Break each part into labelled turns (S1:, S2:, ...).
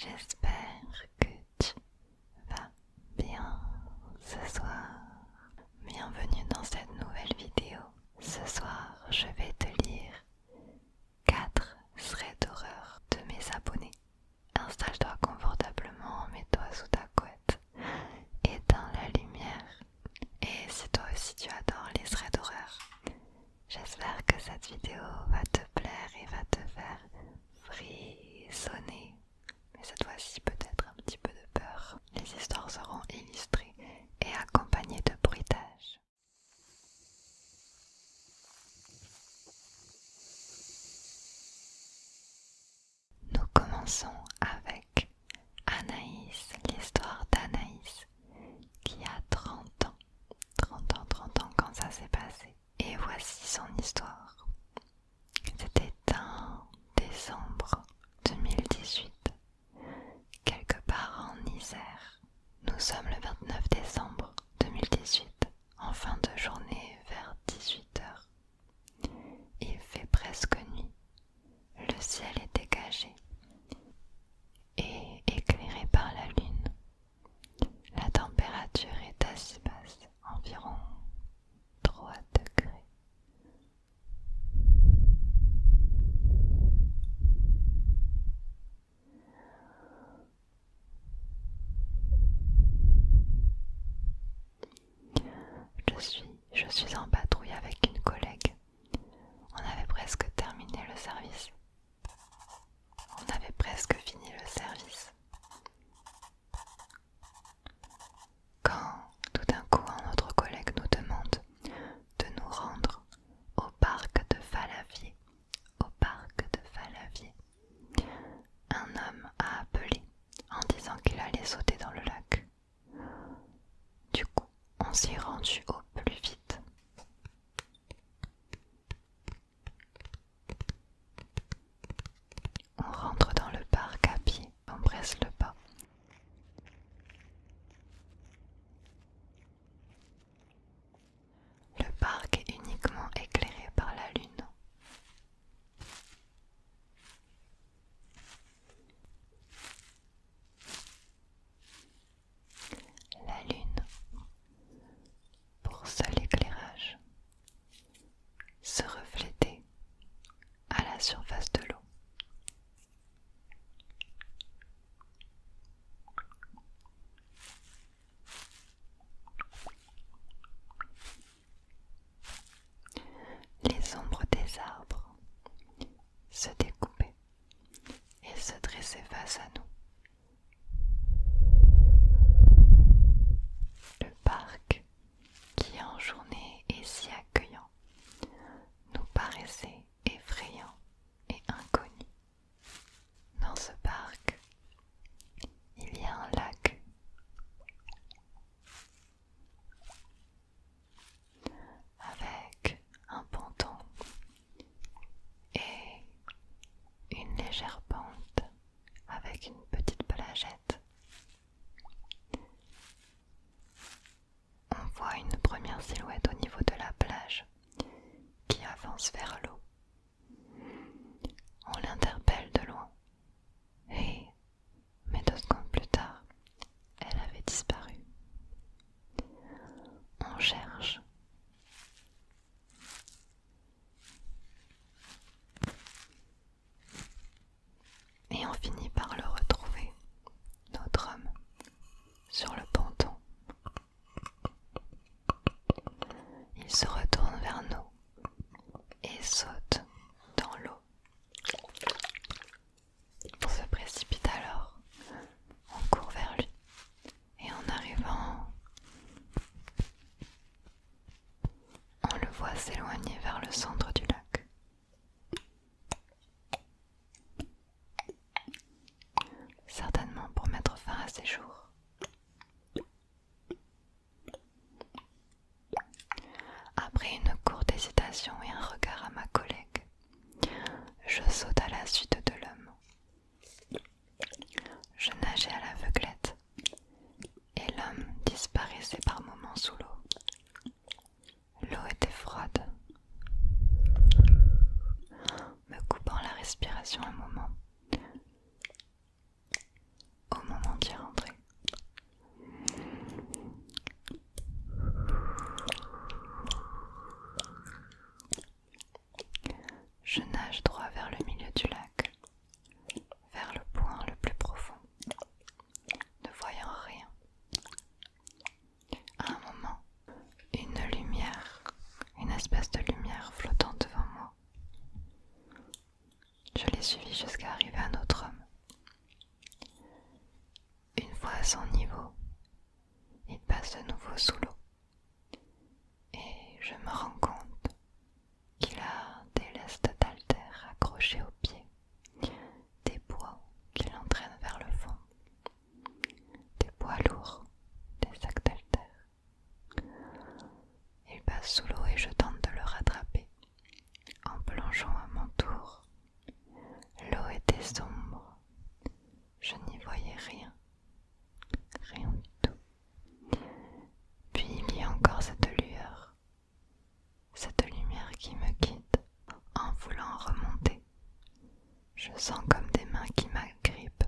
S1: J'espère que tu vas bien ce soir. Bienvenue dans cette nouvelle vidéo. Ce soir, je vais te lire 4 threads d'horreur de mes abonnés. Installe-toi confortablement, mets-toi sous ta couette, éteins la lumière. Et si toi aussi tu adores les threads d'horreur, j'espère que cette vidéo va te plaire et va te faire frissonner. Mais cette fois-ci peut-être un petit peu de peur. Les histoires seront illustrées et accompagnées de bruitages. Nous commençons avec Anaïs, l'histoire d'Anaïs qui a 30 ans. 30 ans quand ça s'est passé. Et voici son histoire. C'était un décembre 2018. Quelque part en Isère. Nous sommes le 29 décembre 2018, en fin de journée vers 18h. Il fait presque nuit, le ciel est dégagé et éclairé par la lune. La température est assez basse, environ 3 degrés. Je suis en patrouille avec une collègue. On avait presque terminé le service. On avait presque fini le service. Quand tout d'un coup un autre collègue nous demande de nous rendre au parc de Falavier. Au parc de Falavier. Un homme a appelé en disant qu'il allait sauter dans le lac. Du coup, on s'y est rendu au plus vite. On rentre dans le parc à pied, on presse le pas. Le parc est uniquement éclairé par la lune. La lune, pour seul éclairage, se reflétait à la surface de l'eau. Les ombres des arbres se découpaient et se dressaient face à nous. Le parc, qui en journée est si accueillant, nous paraissait effrayant et inconnu. Dans ce parc, il y a un lac. Avec un ponton et une légère pente avec une petite plagette. On voit une première silhouette au niveau de la plage qui avance vers l'eau. On l'interpelle de loin et, mais 2 secondes plus tard, elle avait disparu. On cherche. Et on finit par le retrouver, notre homme, sur le ponton. Il se retourne vers nous et saute dans l'eau. On se précipite alors, on court vers lui et en arrivant, on le voit s'éloigner vers le centre du lac. Certainement pour mettre fin à ses jours. Après une courte hésitation et un regard à ma collègue, je saute à la suite de l'homme. Je nageais à l'aveuglette et l'homme disparaissait par moments sous l'eau. L'eau était froide, me coupant la respiration un moment. Je l'ai suivi jusqu'à arriver à notre homme. Une fois à son niveau, il passe de nouveau sous l'eau. Et je me rends compte qu'il a des lestes d'haltères accrochées aux pieds, des poids qui l'entraînent vers le fond, des poids lourds, des sacs d'haltères. Il passe sous l'eau et je tente de le rattraper. En plongeant à mon tour, l'eau était sombre. Je n'y voyais rien, rien du tout. Puis il y a encore cette lumière qui me quitte en voulant remonter. Je sens comme des mains qui m'agrippent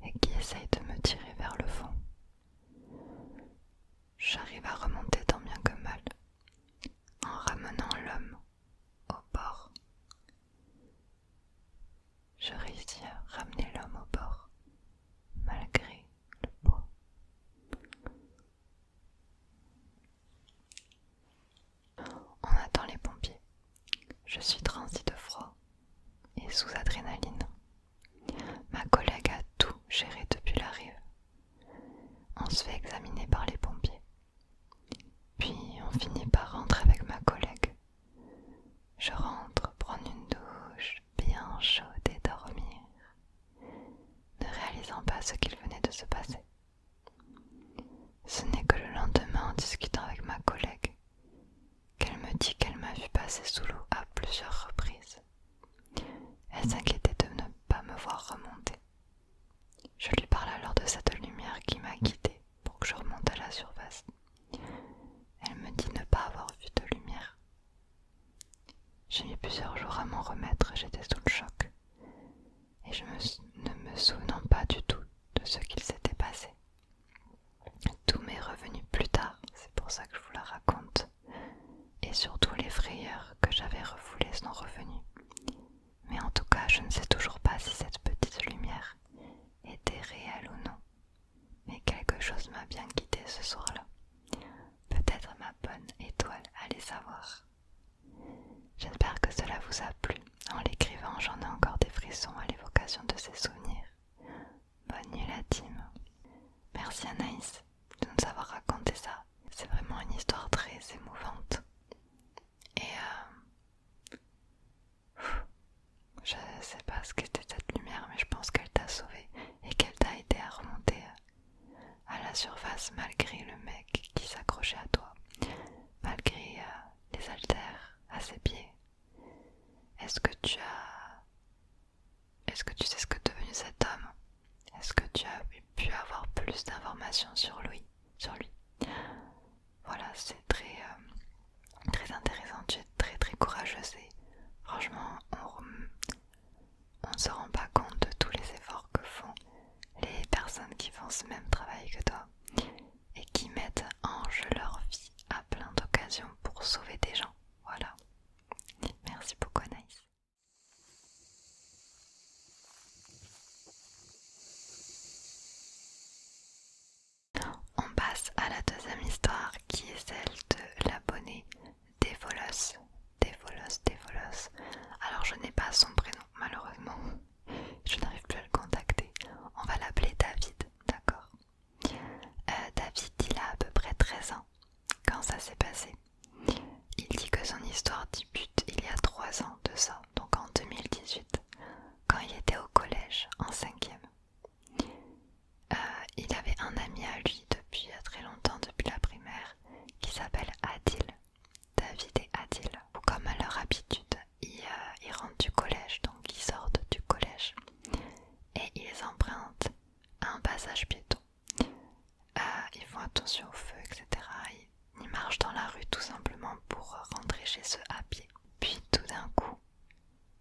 S1: et qui essayent de me tirer vers le fond. J'arrive à remonter tant bien que mal, en ramenant l'homme au bord. Je réussis à ramener l'homme au bord, malgré le poids. On attend les pompiers. Je suis transie de froid et sous adrénaline. Ma collègue a tout géré depuis la rive. On se fait examiner par les pompiers. Puis on finit par rentrer avec ma collègue. Je rentre prendre une douche bien chaude et dormir, ne réalisant pas ce qu'il venait de se passer. Ce n'est que le lendemain, en discutant avec ma collègue, qu'elle me dit qu'elle m'a vu passer sous l'eau à plusieurs reprises. Elle s'inquiétait de ne pas me voir remonter. Je lui parle alors de cette lumière qui m'a guidée pour que je remonte à la surface. Elle me dit ne pas avoir vu de lumière. J'ai mis plusieurs jours à m'en remettre, j'étais sous le choc. Et ne me souvenant pas du tout de ce qu'il s'était passé. Tout m'est revenu plus tard, c'est pour ça que je vous la raconte. Et surtout les frayeurs que j'avais refoulées sont revenues. Mais en tout cas, je ne sais toujours pas si cette petite lumière était réelle ou non. Mais quelque chose m'a bien guidée ce soir-là. Peut-être ma bonne étoile, allez savoir. J'espère que cela vous a plu. En l'écrivant, j'en ai encore des frissons à l'évocation de ces souvenirs. Bonne nuit la team. Merci Anaïs de nous avoir raconté ça. C'est vraiment une histoire très émouvante. Et je sais pas ce qu'était cette lumière, mais je pense qu'elle t'a sauvé et qu'elle t'a aidé à remonter à la surface malgré le mec qui s'accrochait à toi, malgré les haltères à ses pieds. Est-ce que tu sais ce que est devenu cet homme? Est-ce que tu as pu avoir plus d'informations sur lui? Voilà, c'est très intéressant. Tu es très très courageuse et franchement, on ne se rend pas compte de tous les efforts que font les personnes qui font ce même travail que toi et qui mettent en jeu leur vie à plein d'occasions pour sauver des gens. Voilà. Merci beaucoup Anaïs. On passe à la deuxième histoire qui est celle de l'abonné Dévolos. Alors je n'ai pas son prénom malheureusement. Je n'arrive plus à le contacter. On va l'appeler David, d'accord? David, il a à peu près 13 ans quand ça s'est passé. Il dit que son histoire débute il y a 3 ans de ça, donc en 2018, quand il était au collège, en 5e. Il avait un ami à lui depuis très longtemps, depuis la primaire, qui s'appelle Adil. David et Adil. Comme à leur habitude, ils rentrent du collège, donc ils sortent du collège et ils empruntent un passage piéton. Ils font attention au feu, etc. Ils marchent dans la rue tout simplement pour rentrer chez eux à pied. Puis tout d'un coup,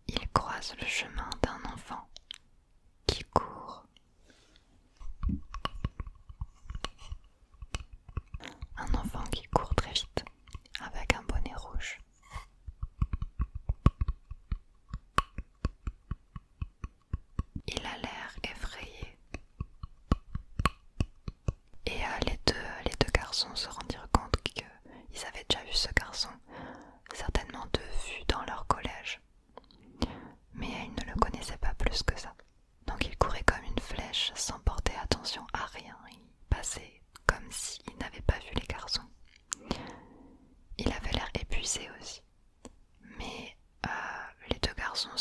S1: ils croisent le chemin d'un enfant qui court. Un enfant qui court très vite, avec un bonnet rouge. Il a l'air effrayé. Et les deux garçons se rendirent compte qu'ils avaient déjà vu ce garçon, certainement de vue dans leur collège. Mais ils ne le connaissaient garçons,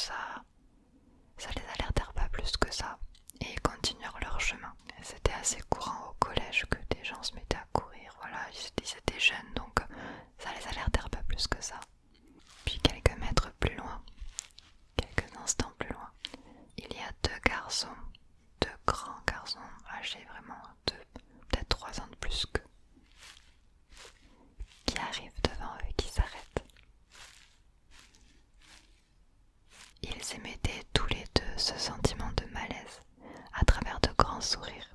S1: ça les alertèrent pas plus que ça et ils continuèrent leur chemin. C'était assez courant au collège que des gens se mettaient à courir, voilà, ils étaient jeunes donc ça les alertèrent pas plus que ça. Puis quelques mètres plus loin, quelques instants plus loin, il y a deux garçons, deux grands garçons âgés vraiment de peut-être 3 ans de plus qu'eux, qui arrivent devant eux et qui s'arrêtent. Ils émettaient tous les deux ce sentiment de malaise à travers de grands sourires.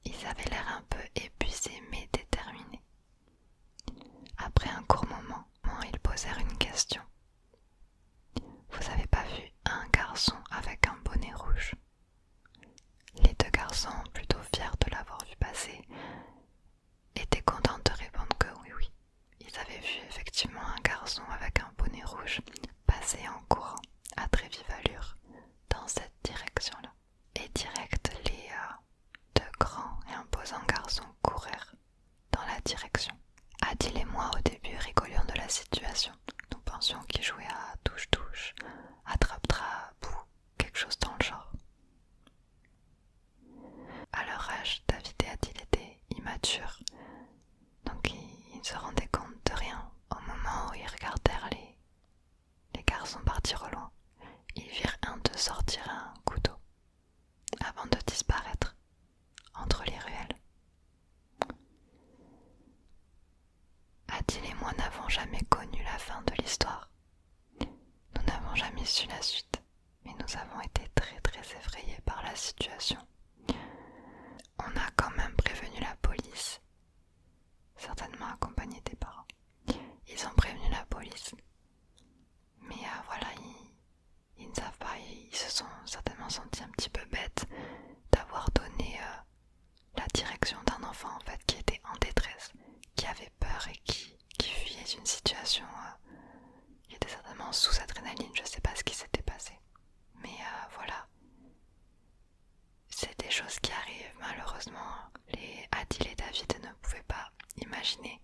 S1: Ils avaient l'air un peu épuisés mais déterminés. Après un court moment, ils posèrent une question. Vous avez pas vu un garçon avec un bonnet rouge? Les deux garçons, plutôt fiers de l'avoir vu passer, étaient contents de répondre que oui. Ils avaient vu effectivement un garçon avec un bonnet rouge passer en courant à très vive allure dans cette direction-là. Et direct, les deux grands et imposants garçons courèrent dans la direction. Adil et moi, au début, rigolions de la situation. Nous pensions qu'ils jouaient à touche-touche, attrape-trappe ou quelque chose dans le genre. À leur âge, David et Adil étaient immatures, donc ils ne se rendaient compte de rien. Au moment où ils regardèrent les garçons partir au loin, ils virent un d'eux sortir un couteau avant de disparaître entre les ruelles. Adil et moi n'avons jamais connu la fin de l'histoire. Nous n'avons jamais su la suite, mais nous avons été très effrayés par la situation. On a quand même prévenu la police, certainement accompagnés des parents. Ils ont prévenu la police, mais voilà, ils ne savent pas, ils se sont certainement sentis un petit peu bêtes d'avoir donné la direction d'un enfant en fait qui était en détresse, qui avait peur et qui fuyait d'une situation qui était certainement sous adrénaline. Je sais pas ce qui s'était passé, mais voilà, c'est des choses qui arrivent malheureusement. Les Adil et David ne pouvaient pas imaginer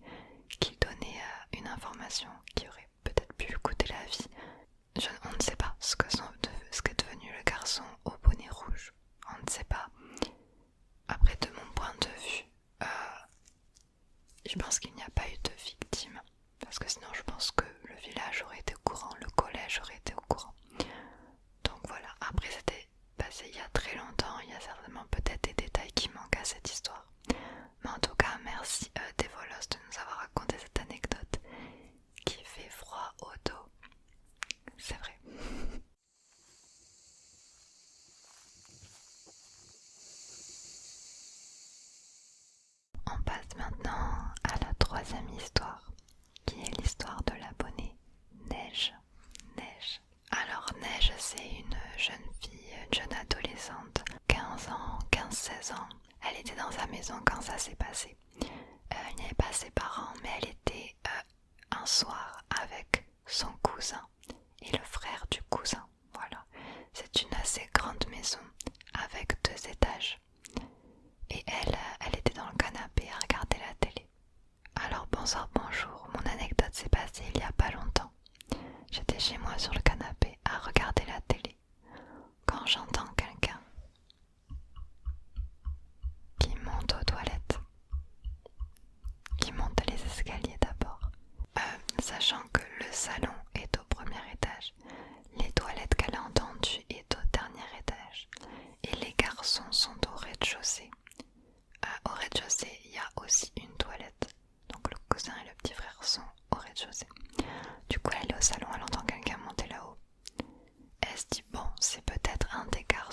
S1: qu'ils donnaient une information qui aurait peut-être pu lui coûter la vie. On ne sait pas ce qu'est devenu le garçon au bonnet rouge, on ne sait pas. Après, de mon point de vue, je pense qu'il n'y a pas eu de victime, parce que sinon je pense que le village aurait été au courant, le collège aurait été au courant. Donc voilà, après c'était passé il y a très longtemps, il y a certainement peut-être des détails qui manquent à cette histoire. Mais en tout cas, merci Devolos de nous avoir raconté cette anecdote qui fait froid au dos. C'est vrai. On passe maintenant à la troisième histoire, qui est l'histoire de l'abonnée Neige. Alors Neige, c'est une jeune fille, une jeune adolescente, 15 ans, 15-16 ans. Elle était dans sa maison quand ça s'est passé. Il n'y avait pas ses parents, mais elle était un soir avec son cousin et le frère du cousin. Voilà, c'est une assez grande maison avec 2 étages. Et elle était dans le canapé à regarder la télé. Alors bonjour, mon anecdote s'est passée il y a pas longtemps. J'étais chez moi sur le canapé à regarder la télé quand j'entends quelqu'un qui monte aux toilettes, qui monte les escaliers d'abord. Sachant que le salon est au premier étage, les toilettes qu'elle a entendues est au dernier étage et les garçons sont au rez-de-chaussée. Au rez-de-chaussée, il y a aussi une toilette. Donc le cousin et le petit frère sont au rez-de-chaussée. Du coup, elle est au salon, elle entend quelqu'un monter là-haut. Elle se dit, bon, c'est peut-être un des garçons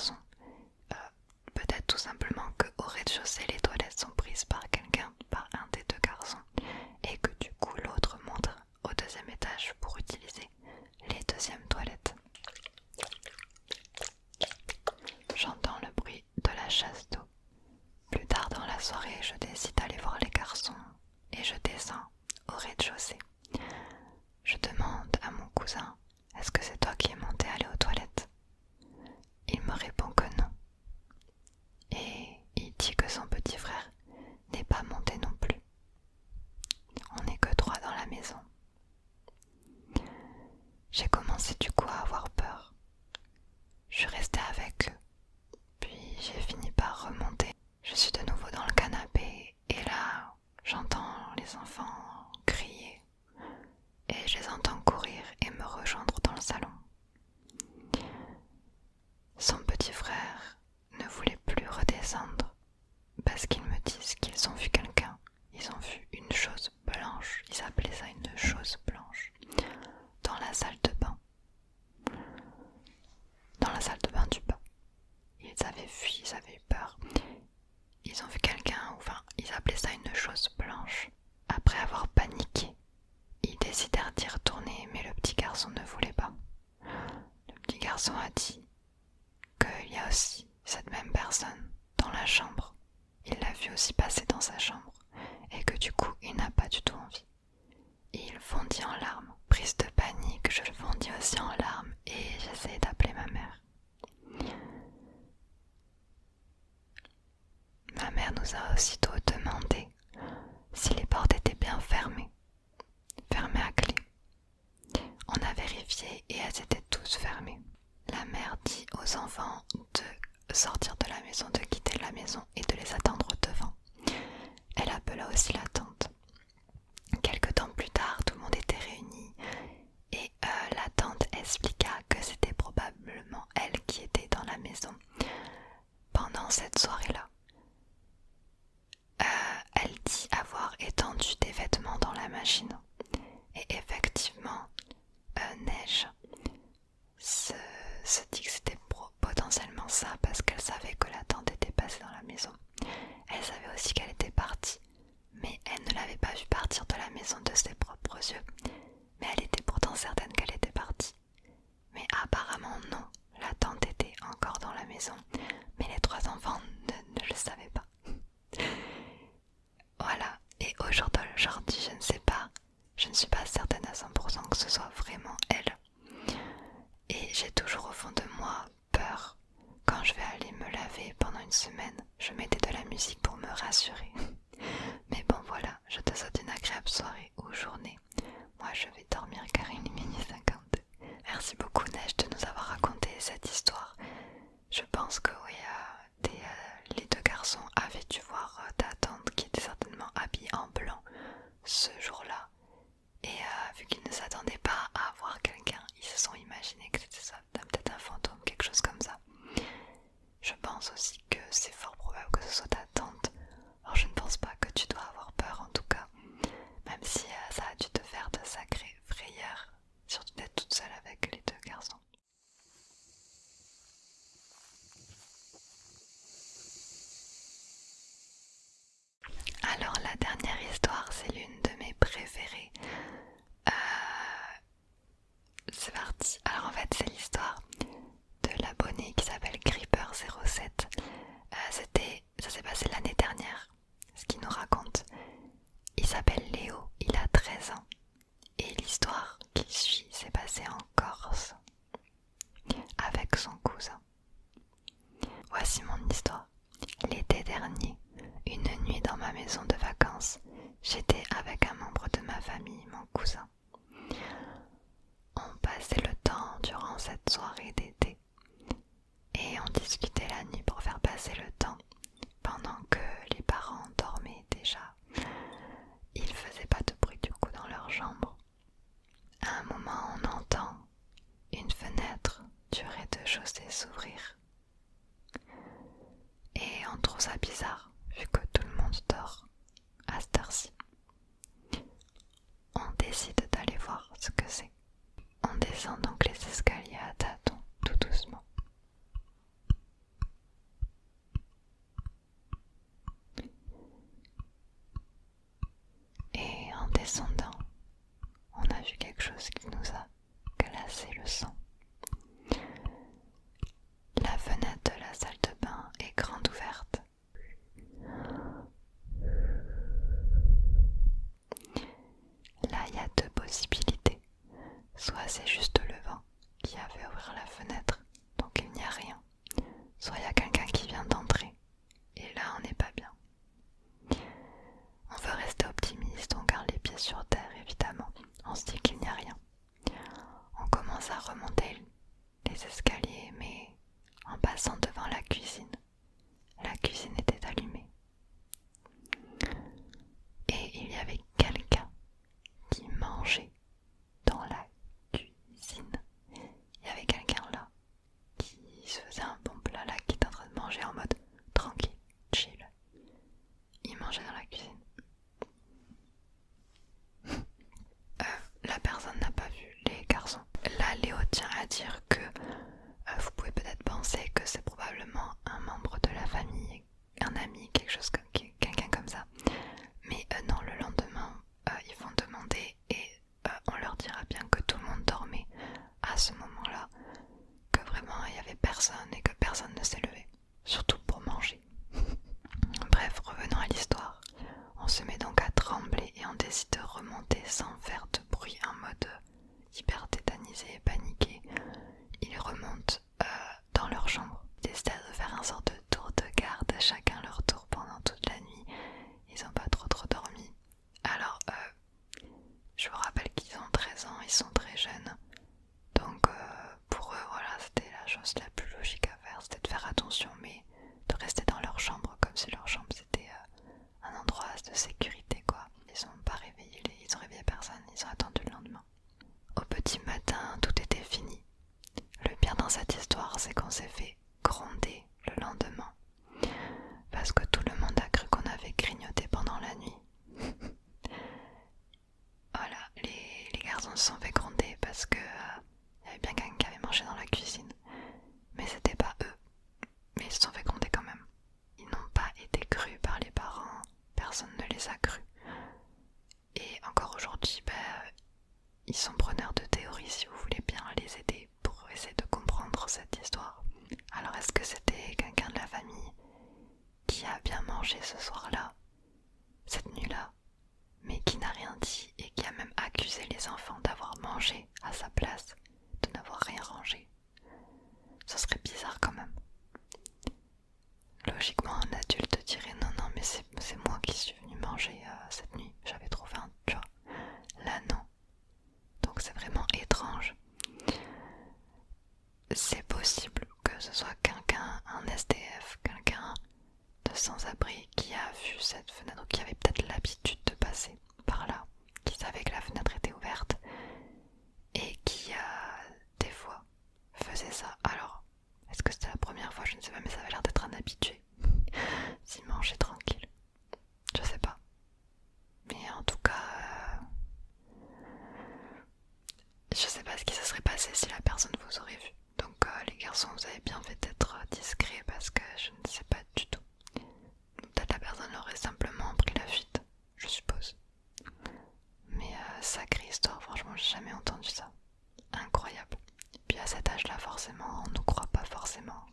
S1: garçon a dit qu'il y a aussi cette même personne dans la chambre. Il l'a vu aussi passer dans sa chambre et que du coup il n'a pas du tout envie. Et il fondit en larmes. Prise de panique, je fondis aussi en larmes et j'essayais d'appeler ma mère. Ma mère nous a aussitôt demandé si les portes étaient bien fermées à clé. On a vérifié et elles étaient toutes fermées. La mère dit aux enfants de sortir de la maison, de quitter la maison et de les attendre devant. Elle appela aussi la tante. Quelque temps plus tard, tout le monde était réuni et la tante expliqua que c'était probablement elle qui était dans la maison pendant cette soirée-là. Elle dit avoir étendu des vêtements dans la machine et effectivement, Neige se dit que c'était potentiellement ça parce qu'elle savait que la tante était passée dans la maison. Elle savait aussi qu'elle était partie, mais elle ne l'avait pas vue partir de la maison de ses propres yeux. Mais elle était pourtant certaine qu'elle était partie. Mais apparemment non, la tante était encore dans la maison, mais les trois enfants ne le savaient pas. Voilà, et aujourd'hui je ne suis pas certaine à 100% que ce soit vraiment elle. Et j'ai toujours au fond de moi peur. Quand je vais aller me laver pendant une semaine, je mettais de la musique pour me rassurer. Mais bon voilà, je te souhaite une agréable soirée ou journée. Moi je vais dormir car il est minuit 52. Merci beaucoup Neige de nous avoir raconté cette histoire. Je pense que oui, les deux garçons avaient dû voir ta tante qui était certainement habillée en blanc ce jour-là. Et vu qu'ils ne s'attendaient pas à voir quelqu'un, ils se sont imaginés que c'était ça, peut-être un fantôme, quelque chose comme ça. Je pense aussi que c'est fort probable que ce soit ta tante. Alors je ne pense pas que tu dois avoir peur en tout cas, même si ça a dû te faire de sacrées frayeurs, surtout d'être toute seule avec les deux garçons. Alors la dernière histoire, c'est l'une de mes préférées. C'est parti. Alors en fait c'est l'histoire de l'abonné qui s'appelle Creeper07. Ça s'est passé l'année dernière, ce qu'il nous raconte. Il s'appelle Léo, il a 13 ans. Et l'histoire qui suit s'est passée en Corse avec son cousin. Voici mon histoire. L'été dernier, une nuit dans ma maison de vacances, j'étais avec un membre de ma famille, mon cousin. On passait le temps durant cette soirée d'été et on discutait la nuit pour faire passer le temps pendant que les parents dormaient déjà. Ils faisaient pas de bruit du coup dans leur chambre. À un moment, on entend une fenêtre du rez-de-chaussée s'ouvrir. Et on trouve ça bizarre, vu que tout le monde dort à cette heure-ci. On décide d'aller voir ce que c'est. On descend donc les escaliers à tâtons, tout doucement. Et en descendant, on a vu quelque chose qui nous a glacé le sang. La fenêtre de la salle de bain est grande ouverte. Là, il y a deux possibilités. Soit c'est juste le vent qui a fait ouvrir la fenêtre, donc il n'y a rien. Soit il y a quelqu'un qui vient d'entrer, et là on n'est pas bien. On veut rester optimiste, on garde les pieds sur terre évidemment. On se dit qu'il n'y a rien. On commence à remonter les escaliers, mais en passant devant la cuisine était allumée. Et il y avait quelqu'un qui mangeait dans la cuisine. Il y avait quelqu'un là qui se faisait un bon plat là, qui était en train de manger en mode tranquille, chill. Il mangeait dans la cuisine. La personne n'a pas vu les garçons. Là, Léo tient à dire que vous pouvez peut-être penser que c'est probablement un membre de la famille, un ami, quelqu'un comme ça. Mais non, le lendemain, ils vont demander et on leur dira bien que tout le monde dormait à ce moment-là, que vraiment il y avait personne et que personne ne s'est levé, surtout pour manger. Bref, revenons à l'histoire. On se met donc à trembler et on décide de remonter sans faire de bruit, en mode hyper tétanisé et paniqué. Ils remontent dans leur chambre. Ils décident de faire un sort de tour de garde, chacun leur tour pendant toute la nuit. Ils n'ont pas trop dormi. Alors, je vous rappelle qu'ils ont 13 ans, ils sont très jeunes. Donc pour eux, voilà, c'était la chose la plus logique à faire, c'était de faire attention, mais de rester dans leur chambre, comme si leur chambre c'était un endroit de sécurité, quoi. Ils ont pas réveillé, ils ont réveillé personne, ils ont attendu le lendemain. Au petit matin, tout était fini. Le pire dans cette histoire, c'est qu'on s'est fait gronder le lendemain, parce que tout le monde a cru qu'on avait grignoté pendant la nuit. Voilà, les garçons se sont fait gronder parce que y avait bien quelqu'un qui avait mangé dans la cuisine, mais c'était pas eux, mais ils se sont fait gronder quand même. Ils n'ont pas été crus par les parents, personne ne les a crus. Et encore aujourd'hui, ils sont preneurs de théories si vous voulez bien les aider pour essayer de comprendre cette histoire. Alors est-ce que c'était quelqu'un de la famille qui a bien mangé ce soir-là, cette nuit-là, mais qui n'a rien dit et qui a même accusé les enfants d'avoir mangé à sa place, de n'avoir rien rangé? Ce serait bizarre quand même. Logiquement, un adulte dirait non, mais c'est moi qui suis venu manger cette nuit, j'avais trop faim, tu vois. Là, non. Donc c'est vraiment étrange. C'est possible que ce soit quelqu'un, un SDF, quelqu'un de sans-abri qui a vu cette fenêtre, qui avait peut-être l'habitude de passer par là, qui savait que la fenêtre était ouverte et qui des fois faisait ça. Alors, est-ce que c'était la première fois? Je ne sais pas, mais ça avait l'air d'être un habitué. S'il mangeait tranquille. Je sais pas. Mais en tout cas, je sais pas ce qui se serait passé si la personne vous aurait vu. Donc les garçons, vous avez bien fait d'être discrets parce que je ne sais pas du tout. Peut-être la personne aurait simplement pris la fuite, je suppose. Mais sacrée histoire, franchement, j'ai jamais entendu ça. Incroyable. Et puis à cet âge-là, forcément, on ne croit pas forcément.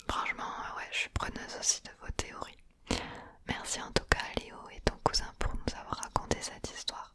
S1: Franchement, ouais, je suis preneuse aussi de vos théories. Merci en tout cas à Léo et ton cousin pour nous avoir raconté cette histoire.